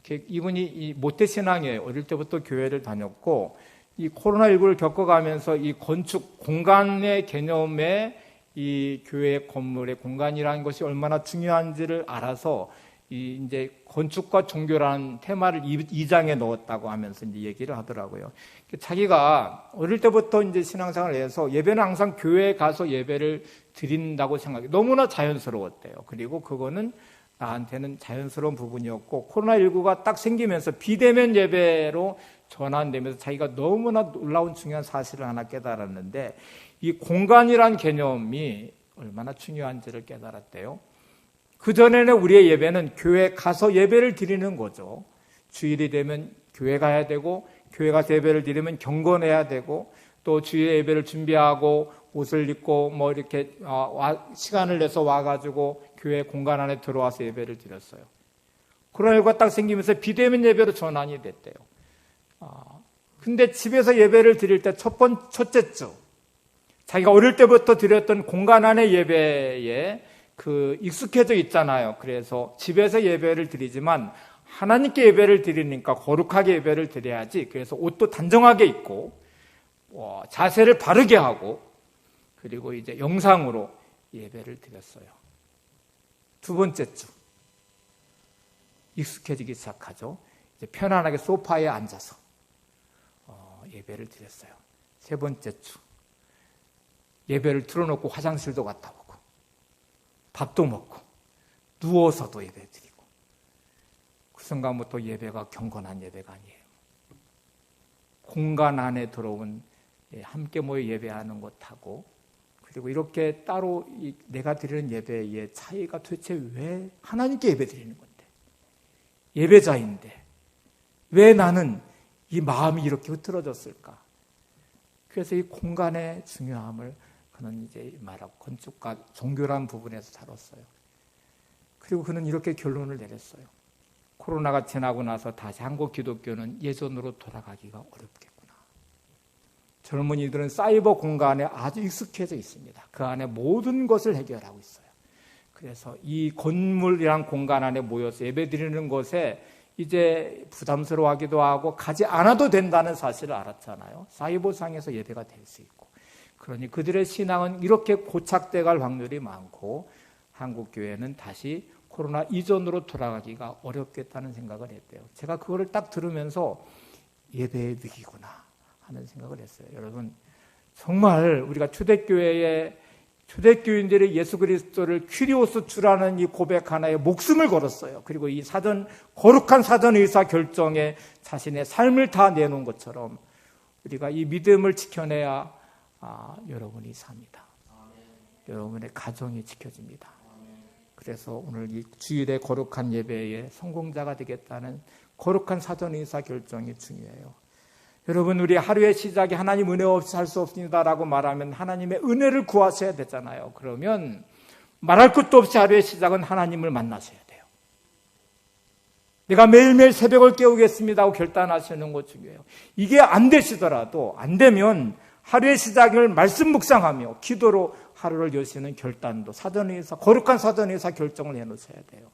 이분이 모태신앙이에요. 어릴 때부터 교회를 다녔고 이 코로나19를 겪어가면서 이 건축 공간의 개념에 이 교회 건물의 공간이라는 것이 얼마나 중요한지를 알아서 이제 건축과 종교라는 테마를 2장에 넣었다고 하면서 이제 얘기를 하더라고요. 자기가 어릴 때부터 이제 신앙생활을 해서 예배는 항상 교회에 가서 예배를 드린다고 생각해. 너무나 자연스러웠대요. 그리고 그거는 나한테는 자연스러운 부분이었고 코로나19가 딱 생기면서 비대면 예배로 전환되면서 자기가 너무나 놀라운 중요한 사실을 하나 깨달았는데 이 공간이란 개념이 얼마나 중요한지를 깨달았대요. 그전에는 우리의 예배는 교회 가서 예배를 드리는 거죠. 주일이 되면 교회 가야 되고 교회 가서 예배를 드리면 경건해야 되고 또 주일 예배를 준비하고 옷을 입고 뭐 이렇게 시간을 내서 와가지고 교회 공간 안에 들어와서 예배를 드렸어요. 코로나19가 딱 생기면서 비대면 예배로 전환이 됐대요. 근데 집에서 예배를 드릴 때 첫째 주 자기가 어릴 때부터 드렸던 공간 안의 예배에 익숙해져 있잖아요. 그래서 집에서 예배를 드리지만 하나님께 예배를 드리니까 거룩하게 예배를 드려야지. 그래서 옷도 단정하게 입고 자세를 바르게 하고 그리고 이제 영상으로 예배를 드렸어요. 두 번째 주 익숙해지기 시작하죠. 이제 편안하게 소파에 앉아서 예배를 드렸어요. 세 번째 주 예배를 틀어놓고 화장실도 갔다 오고 밥도 먹고 누워서도 예배 드리고 그 순간부터 예배가 경건한 예배가 아니에요. 공간 안에 들어온 함께 모여 예배하는 것하고 그리고 이렇게 따로 내가 드리는 예배의 차이가 도대체 왜 하나님께 예배 드리는 건데 예배자인데 왜 나는 이 마음이 이렇게 흐트러졌을까? 그래서 이 공간의 중요함을 그는 이제 말하고 건축과 종교란 부분에서 다뤘어요. 그리고 그는 이렇게 결론을 내렸어요. 코로나가 지나고 나서 다시 한국 기독교는 예전으로 돌아가기가 어렵겠구나. 젊은이들은 사이버 공간에 아주 익숙해져 있습니다. 그 안에 모든 것을 해결하고 있어요. 그래서 이 건물이란 공간 안에 모여서 예배드리는 것에 이제 부담스러워하기도 하고 가지 않아도 된다는 사실을 알았잖아요. 사이버상에서 예배가 될 수 있고. 그러니 그들의 신앙은 이렇게 고착돼 갈 확률이 많고 한국 교회는 다시 코로나 이전으로 돌아가기가 어렵겠다는 생각을 했대요. 제가 그거를 딱 들으면서 예배의 위기구나 하는 생각을 했어요. 여러분 정말 우리가 초대교인들이 예수 그리스도를 퀴리오스 주라는 이 고백 하나에 목숨을 걸었어요. 그리고 이 거룩한 사전 의사 결정에 자신의 삶을 다 내놓은 것처럼 우리가 이 믿음을 지켜내야 여러분이 삽니다. 여러분의 가정이 지켜집니다. 그래서 오늘 이 주일의 거룩한 예배의 성공자가 되겠다는 거룩한 사전 의사 결정이 중요해요. 여러분 우리 하루의 시작이 하나님 은혜 없이 살 수 없습니다라고 말하면 하나님의 은혜를 구하셔야 되잖아요. 그러면 말할 것도 없이 하루의 시작은 하나님을 만나셔야 돼요. 내가 매일매일 새벽을 깨우겠습니다 하고 결단하시는 거 중요해요. 이게 안 되시더라도 안 되면 하루의 시작을 말씀 묵상하며 기도로 하루를 여시는 결단도 거룩한 사전의사 결정을 해놓으셔야 돼요.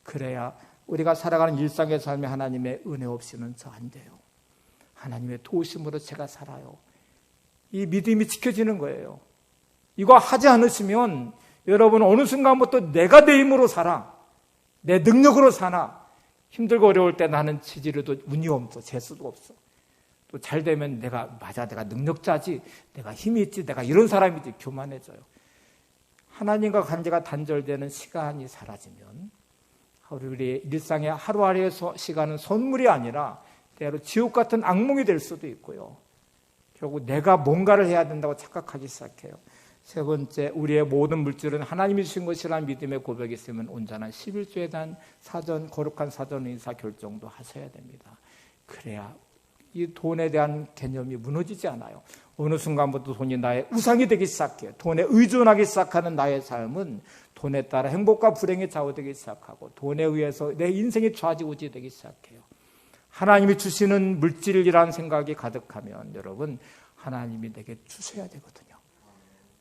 그래야 우리가 살아가는 일상의 삶에 하나님의 은혜 없이는 저 안 돼요. 하나님의 도우심으로 제가 살아요. 이 믿음이 지켜지는 거예요. 이거 하지 않으시면 여러분 어느 순간부터 내가 내 힘으로 살아. 내 능력으로 사나. 힘들고 어려울 때 나는 지지려도 운이 없어. 재수도 없어. 또 잘 되면 내가 능력자지. 내가 힘이 있지. 내가 이런 사람이지. 교만해져요. 하나님과 관계가 단절되는 시간이 사라지면 우리의 일상의 하루하루의 시간은 선물이 아니라 때로 지옥 같은 악몽이 될 수도 있고요. 결국 내가 뭔가를 해야 된다고 착각하기 시작해요. 세 번째, 우리의 모든 물질은 하나님이 주신 것이라는 믿음의 고백이 있으면 온전한 11조에 대한 거룩한 사전 의사 결정도 하셔야 됩니다. 그래야 이 돈에 대한 개념이 무너지지 않아요. 어느 순간부터 돈이 나의 우상이 되기 시작해요. 돈에 의존하기 시작하는 나의 삶은 돈에 따라 행복과 불행이 좌우되기 시작하고 돈에 의해서 내 인생이 좌지우지되기 시작해요. 하나님이 주시는 물질이라는 생각이 가득하면 여러분 하나님이 내게 주셔야 되거든요.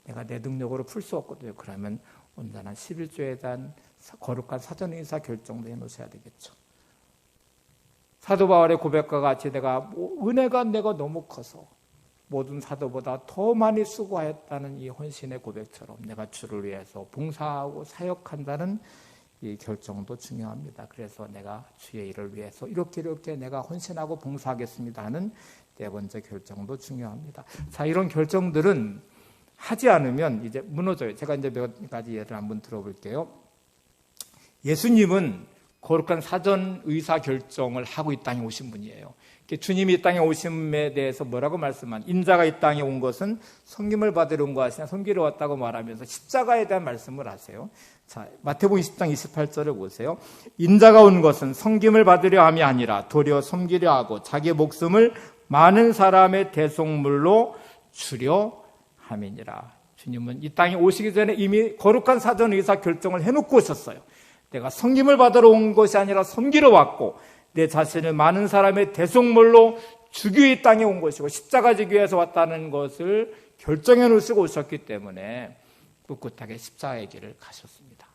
내가 내 능력으로 풀 수 없거든요. 그러면 온전한 11조에 대한 거룩한 사전의사 결정도 해놓으셔야 되겠죠. 사도 바울의 고백과 같이 은혜가 내가 너무 커서 모든 사도보다 더 많이 수고하였다는 이 헌신의 고백처럼 내가 주를 위해서 봉사하고 사역한다는 이 결정도 중요합니다. 그래서 내가 주의 일을 위해서 이렇게 내가 헌신하고 봉사하겠습니다 하는 네 번째 결정도 중요합니다. 자, 이런 결정들은 하지 않으면 이제 무너져요. 제가 이제 몇 가지 예를 한번 들어볼게요. 예수님은 거룩한 사전 의사 결정을 하고 이 땅에 오신 분이에요. 주님이 이 땅에 오심에 대해서 뭐라고 말씀한 인자가 이 땅에 온 것은 섬김을 받으러 온 것이 아니라 섬기러 왔다고 말하면서 십자가에 대한 말씀을 하세요. 자, 마태복음 20장 28절을 보세요. 인자가 온 것은 섬김을 받으려 함이 아니라 도리어 섬기려 하고 자기의 목숨을 많은 사람의 대속물로 주려 함이니라. 주님은 이 땅에 오시기 전에 이미 거룩한 사전 의사 결정을 해놓고 오셨어요. 내가 섬김을 받으러 온 것이 아니라 섬기러 왔고 내 자신을 많은 사람의 대속물로 주기 이 땅에 온 것이고 십자가 지기 위해서 왔다는 것을 결정해 놓으시고 오셨기 때문에 꿋꿋하게 십자가의 길을 가셨습니다.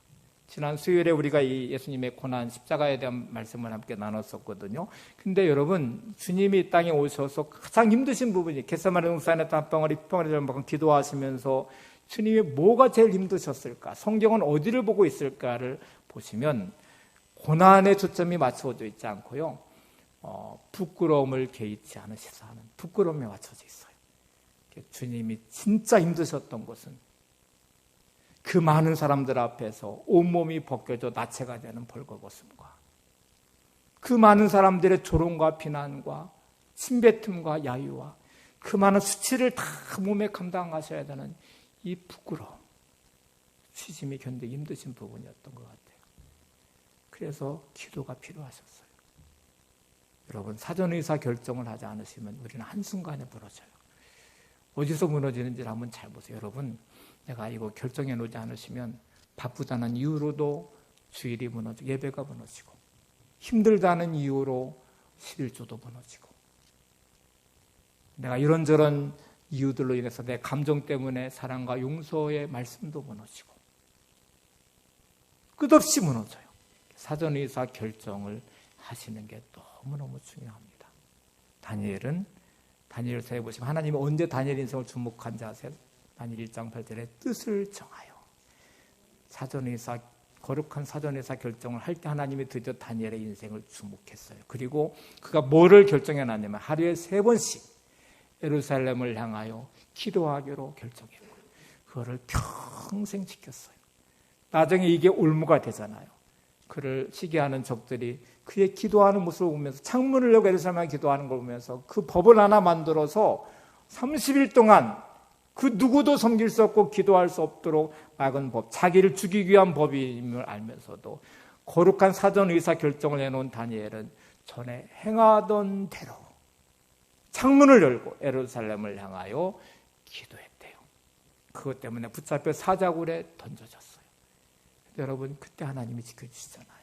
지난 수요일에 우리가 이 예수님의 고난 십자가에 대한 말씀을 함께 나눴었거든요. 근데 여러분 주님이 이 땅에 오셔서 가장 힘드신 부분이 겟세마네 동산에 땀방울이 핏방울이 절만큼 기도하시면서 주님이 뭐가 제일 힘드셨을까? 성경은 어디를 보고 있을까를 보시면 고난에 초점이 맞춰져 있지 않고요. 부끄러움을 개의치 않으시사 하는 부끄러움에 맞춰져 있어요. 주님이 진짜 힘드셨던 것은 그 많은 사람들 앞에서 온몸이 벗겨져 나체가 되는 벌거벗음과 그 많은 사람들의 조롱과 비난과 침뱉음과 야유와 그 많은 수치를 다 몸에 감당하셔야 되는 이 부끄러움, 취짐이 견디기 힘드신 부분이었던 것 같아요. 그래서 기도가 필요하셨어요. 여러분 사전의사 결정을 하지 않으시면 우리는 한순간에 무너져요. 어디서 무너지는지를 한번 잘 보세요. 여러분 내가 이거 결정해 놓지 않으시면 바쁘다는 이유로도 주일이 무너지고 예배가 무너지고 힘들다는 이유로 11조도 무너지고 내가 이런저런 이유들로 인해서 내 감정 때문에 사랑과 용서의 말씀도 무너지고 끝없이 무너져요. 사전의사 결정을 하시는 게 너무너무 중요합니다. 다니엘서에 보시면 하나님이 언제 다니엘 인생을 주목한지 아세요? 다니엘 1장 8절에 뜻을 정하여 거룩한 사전의사 결정을 할 때 하나님이 드디어 다니엘의 인생을 주목했어요. 그리고 그가 뭐를 결정해 놨냐면 하루에 3번씩 예루살렘을 향하여 기도하기로 결정했고요. 그거를 평생 지켰어요. 나중에 이게 올무가 되잖아요. 그를 시기하는 적들이 그의 기도하는 모습을 보면서 창문을 열고 예루살렘에 기도하는 걸 보면서 그 법을 하나 만들어서 30일 동안 그 누구도 섬길 수 없고 기도할 수 없도록 막은 법, 자기를 죽이기 위한 법임을 알면서도 거룩한 사전 의사 결정을 해놓은 다니엘은 전에 행하던 대로 창문을 열고 예루살렘을 향하여 기도했대요. 그것 때문에 붙잡혀 사자굴에 던져졌어요. 여러분 그때 하나님이 지켜주시잖아요.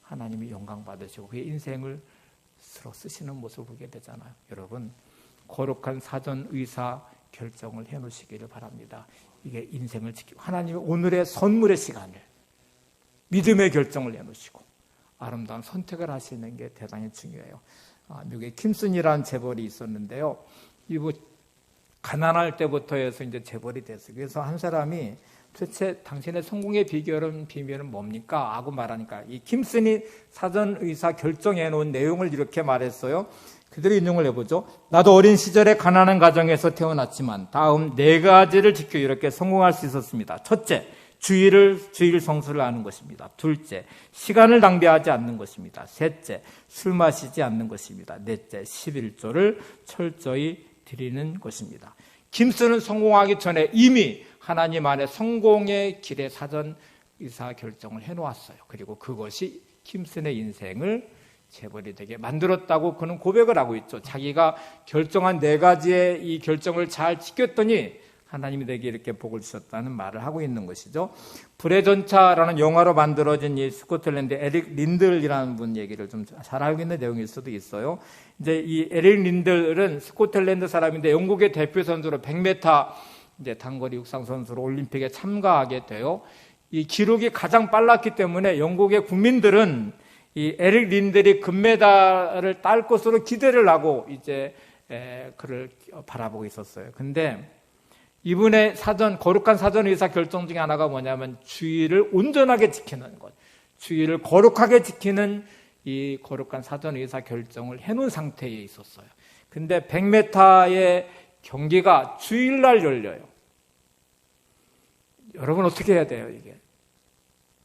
하나님이 영광 받으시고 그의 인생을 스스로 쓰시는 모습을 보게 되잖아요. 여러분 거룩한 사전 의사 결정을 해놓으시기를 바랍니다. 이게 인생을 지키고 하나님이 오늘의 선물의 시간을 믿음의 결정을 해놓으시고 아름다운 선택을 하시는 게 대단히 중요해요. 미국에 킴슨이라는 재벌이 있었는데요. 이거 가난할 때부터 해서 이제 재벌이 됐어요. 그래서 한 사람이 도대체 당신의 성공의 비밀은 뭡니까? 하고 말하니까 이 킴슨이 사전 의사 결정해 놓은 내용을 이렇게 말했어요. 그대로 인용을 해보죠. 나도 어린 시절에 가난한 가정에서 태어났지만 다음 4가지를 지켜 이렇게 성공할 수 있었습니다. 첫째, 주일 성수를 하는 것입니다. 둘째, 시간을 낭비하지 않는 것입니다. 셋째, 술 마시지 않는 것입니다. 넷째, 11조를 철저히 드리는 것입니다. 김스는 성공하기 전에 이미 하나님 안에 성공의 길의 사전 의사 결정을 해놓았어요. 그리고 그것이 김슨의 인생을 재벌이 되게 만들었다고 그는 고백을 하고 있죠. 자기가 결정한 4가지의 이 결정을 잘 지켰더니 하나님이 내게 이렇게 복을 주셨다는 말을 하고 있는 것이죠. 불의 전차라는 영화로 만들어진 이 스코틀랜드 에릭 린들이라는 분 얘기를 좀 잘 알고 있는 내용일 수도 있어요. 이제 이 에릭 린들은 스코틀랜드 사람인데 영국의 대표 선수로 100m 이제 단거리 육상 선수로 올림픽에 참가하게 돼요. 이 기록이 가장 빨랐기 때문에 영국의 국민들은 이 에릭 린들이 금메달을 딸 것으로 기대를 하고 이제 그를 바라보고 있었어요. 근데 이분의 거룩한 사전 의사 결정 중에 하나가 뭐냐면 주의를 온전하게 지키는 것. 주의를 거룩하게 지키는 이 거룩한 사전 의사 결정을 해놓은 상태에 있었어요. 근데 100m의 경기가 주일날 열려요. 여러분 어떻게 해야 돼요, 이게?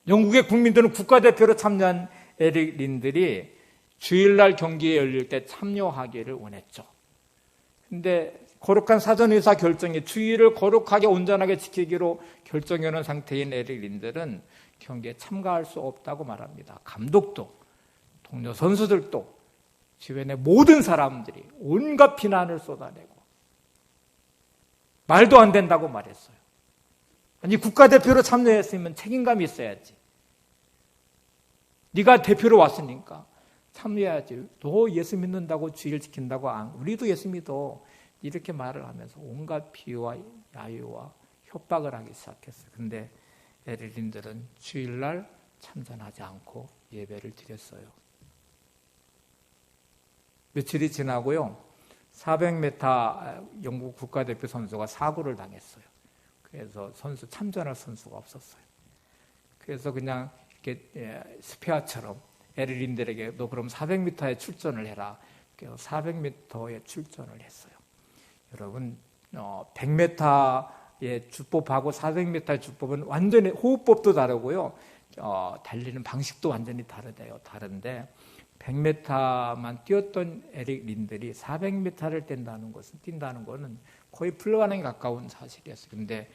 영국의 국민들은 국가대표로 참여한 에릭 린들이 주일날 경기에 열릴 때 참여하기를 원했죠. 근데 거룩한 사전의사 결정이 주의를 거룩하게 온전하게 지키기로 결정해놓은 상태인 에릭 린들은 경기에 참가할 수 없다고 말합니다. 감독도, 동료 선수들도, 주변의 모든 사람들이 온갖 비난을 쏟아내고 말도 안 된다고 말했어요. 아니 국가대표로 참여했으면 책임감이 있어야지. 네가 대표로 왔으니까 참여해야지. 너 예수 믿는다고 주의를 지킨다고 우리도 예수 믿어. 이렇게 말을 하면서 온갖 비유와 야유와 협박을 하기 시작했어요. 근데 에릭 린들은 주일날 참전하지 않고 예배를 드렸어요. 며칠이 지나고요. 400m 영국 국가대표 선수가 사고를 당했어요. 그래서 참전할 선수가 없었어요. 그래서 그냥 이렇게 스페어처럼 에릭 린들에게 너 그럼 400m에 출전을 해라. 그래서 400m에 출전을 했어요. 여러분 100m의 주법하고 400m의 주법은 완전히 호흡법도 다르고요. 달리는 방식도 완전히 다른데 100m만 뛰었던 에릭 린들이 400m를 뛴다는 것은 거의 불가능에 가까운 사실이었어요. 그런데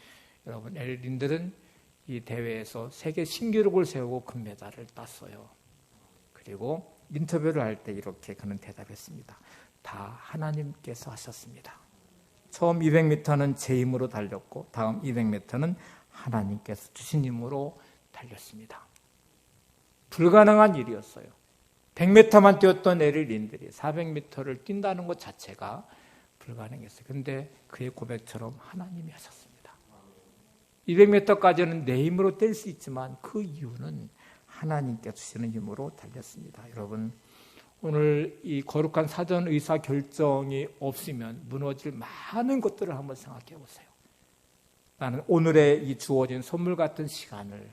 여러분 에릭 린들은 이 대회에서 세계 신기록을 세우고 금메달을 땄어요. 그리고 인터뷰를 할 때 이렇게 그는 대답했습니다. 다 하나님께서 하셨습니다. 처음 200m는 제 힘으로 달렸고 다음 200m는 하나님께서 주신 힘으로 달렸습니다. 불가능한 일이었어요. 100m만 뛰었던 에릭 린들이 400m를 뛴다는 것 자체가 불가능했어요. 그런데 그의 고백처럼 하나님이 하셨습니다. 200m까지는 내 힘으로 뛸 수 있지만 그 이유는 하나님께 주시는 힘으로 달렸습니다. 여러분 오늘 이 거룩한 사전 의사 결정이 없으면 무너질 많은 것들을 한번 생각해 보세요. 나는 오늘의 이 주어진 선물 같은 시간을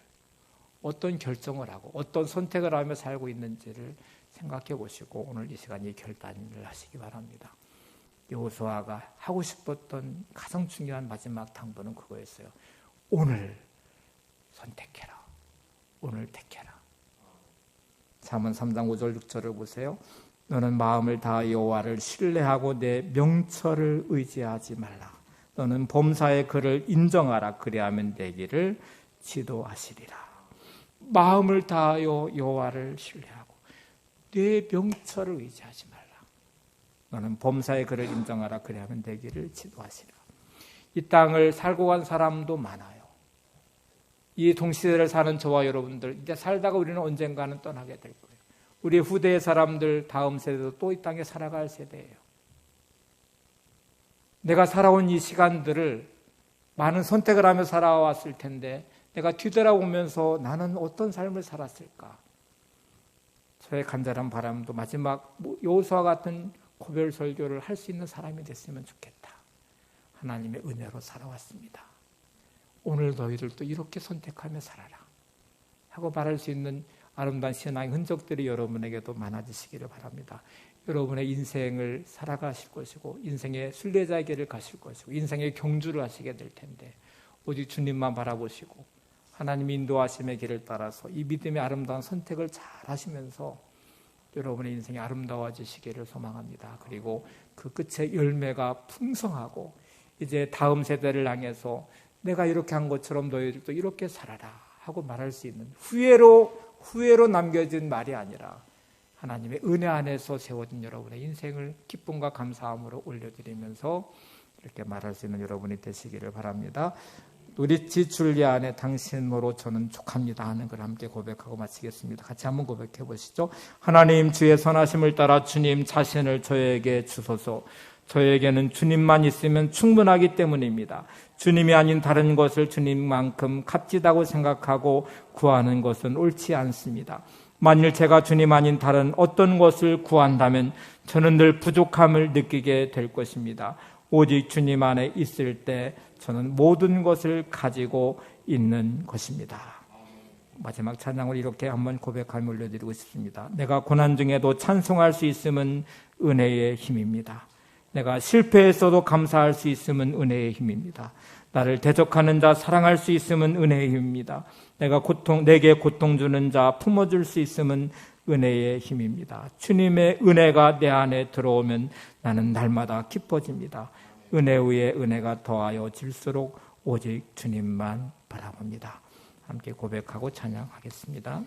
어떤 결정을 하고 어떤 선택을 하며 살고 있는지를 생각해 보시고 오늘 이 시간 이 결단을 하시기 바랍니다. 여호수아가 하고 싶었던 가장 중요한 마지막 당부는 그거였어요. 오늘 선택해라. 오늘 택해라. 잠언 3장 5절 6절을 보세요. 너는 마음을 다하여 여호와를 신뢰하고 내 명철을 의지하지 말라. 너는 범사의 그를 인정하라. 그리하면 내 길을 지도하시리라. 마음을 다하여 여호와를 신뢰하고 내 명철을 의지하지 말라. 너는 범사의 그를 인정하라. 그리하면 내 길을 지도하시리라. 이 땅을 살고 간 사람도 많아요. 이 동시대를 사는 저와 여러분들 이제 살다가 우리는 언젠가는 떠나게 될 거예요. 우리 후대의 사람들 다음 세대도 또 이 땅에 살아갈 세대예요. 내가 살아온 이 시간들을 많은 선택을 하며 살아왔을 텐데 내가 뒤돌아보면서 나는 어떤 삶을 살았을까? 저의 간절한 바람도 마지막 여호수아 같은 고별 설교를 할 수 있는 사람이 됐으면 좋겠다. 하나님의 은혜로 살아왔습니다. 오늘 너희들도 이렇게 선택하며 살아라 하고 말할 수 있는 아름다운 신앙의 흔적들이 여러분에게도 많아지시기를 바랍니다. 여러분의 인생을 살아가실 것이고 인생의 순례자의 길을 가실 것이고 인생의 경주를 하시게 될 텐데 오직 주님만 바라보시고 하나님의 인도하심의 길을 따라서 이 믿음의 아름다운 선택을 잘 하시면서 여러분의 인생이 아름다워지시기를 소망합니다. 그리고 그 끝에 열매가 풍성하고 이제 다음 세대를 향해서 내가 이렇게 한 것처럼 너희들도 이렇게 살아라 하고 말할 수 있는 후회로 남겨진 말이 아니라 하나님의 은혜 안에서 세워진 여러분의 인생을 기쁨과 감사함으로 올려드리면서 이렇게 말할 수 있는 여러분이 되시기를 바랍니다. 우리 지줄리 안에 당신으로 저는 족합니다 하는 걸 함께 고백하고 마치겠습니다. 같이 한번 고백해 보시죠. 하나님, 주의 선하심을 따라 주님 자신을 저에게 주소서. 저에게는 주님만 있으면 충분하기 때문입니다. 주님이 아닌 다른 것을 주님만큼 값지다고 생각하고 구하는 것은 옳지 않습니다. 만일 제가 주님 아닌 다른 어떤 것을 구한다면 저는 늘 부족함을 느끼게 될 것입니다. 오직 주님 안에 있을 때 저는 모든 것을 가지고 있는 것입니다. 마지막 찬양을 이렇게 한번 고백하며 올려드리고 싶습니다. 내가 고난 중에도 찬송할 수 있음은 은혜의 힘입니다. 내가 실패했어도 감사할 수 있음은 은혜의 힘입니다. 나를 대적하는 자 사랑할 수 있음은 은혜의 힘입니다. 내게 고통 주는 자 품어줄 수 있음은 은혜의 힘입니다. 주님의 은혜가 내 안에 들어오면 나는 날마다 기뻐집니다. 은혜 위에 은혜가 더하여 질수록 오직 주님만 바라봅니다. 함께 고백하고 찬양하겠습니다.